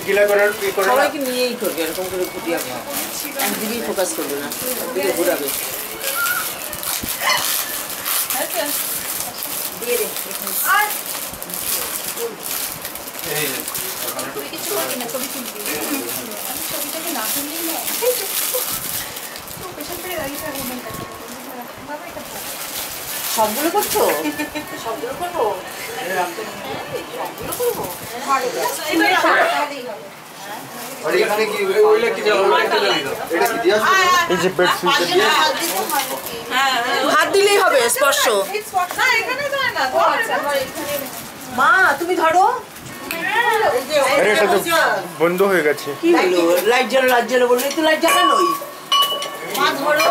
গিলা করার কি করে সবাইকে নিয়েই করবে এরকম করে ফুটিয়ে একদিকেই ফোকাস করবে না, একদিকে ঘুরাবে। দিয়ে দে আর এই তুই কিছু করবি না, ছবি তুলবি। আমি ছবিটাকে না তুললেই না। তো পেছন ফিরে দাঁড়িয়ে থাকবো না। বাবা এটা সবগুলো করছো? সবগুলো করবো? সবগুলো করবো? আর এখানে কি ওইলা কি দাও ওইটা দাও এটা কি দিয়া এই যে বেডশিট দিয়া হাত দিলেই হবে স্পর্শ। না এখানে যায় না, তো এখানে মা তুমি ধরো। আরে এটা তো বন্ধ হয়ে গেছে। কি হলো? লাইট জ্বালো বললে তো লাইট জ্বালানোই। মা ধরো,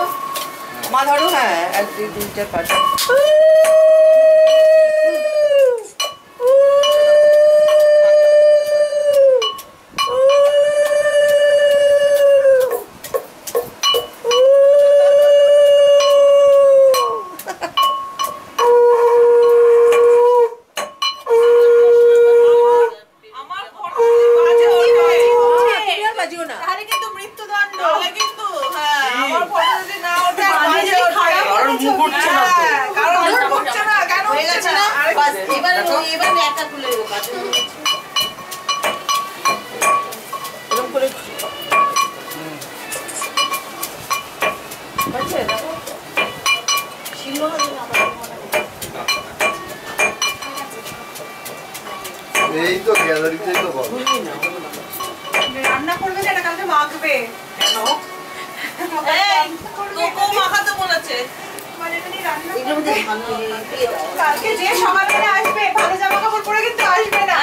মা ধরো। হ্যাঁ 1 2 3 4 5 এই তো গ্যালারিতে তো বল রান্না করবে না, এটা কালকে মাখবে। কেন? এই তো মাখাতে বলেছে। মানে এটা নিয়ে রান্না কালকে যে সকালবেলা আসবে ভালো জামা কাপড় পরে কিন্তু আসবে না।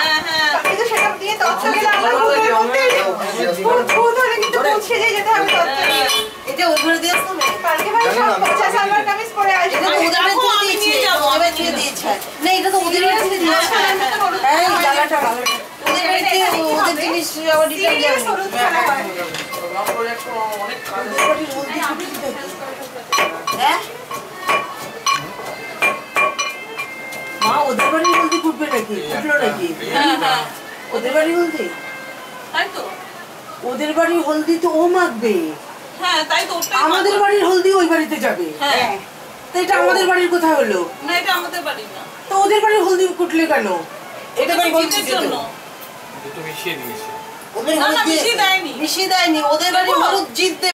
কালকে তো সেটা দিয়ে তত্ত্ব গেলে আমরা ঘুমের মধ্যে ধরে কিন্তু পৌঁছে যেতে হবে তত্ত্ব নিয়ে। এটা ওই ঘরে দিয়ে আসতো না। কালকে ভাই সব পচা সালোয়ার কামিজ পরে আসবে। এটা তো ওদের বাড়ি দিয়ে দিয়েছে। না এটা তো ওদের বাড়ি দিয়ে দিয়েছে। এই জায়গাটা ভালো। ওদের বাড়ি দিয়ে ওদের জিনিস আবার রিটার্ন দেওয়া হ্যাঁ মা ওদের বাড়ি হলদি ফুটবে নাকি? ফুটলো নাকি? ওদের বাড়ি হলদি? তাই তো ওদের বাড়ি হলদি তো ও মাখবে। হ্যাঁ তাই তো আমাদের বাড়ির হলদি ওই বাড়িতে যাবে। হ্যাঁ তো এটা আমাদের বাড়ির কোথায় হলো? না এটা আমাদের বাড়ি না, তো ওদের বাড়ির হলদি কুটলে কেন? এটা বাড়ি জিতের জন্য। এটা মিশিয়ে দিয়েছে ওদের না, হলুদ মিশিয়ে দেয়নি। মিশিয়ে দেয়নি। ওদের বাড়ির হলুদ জিত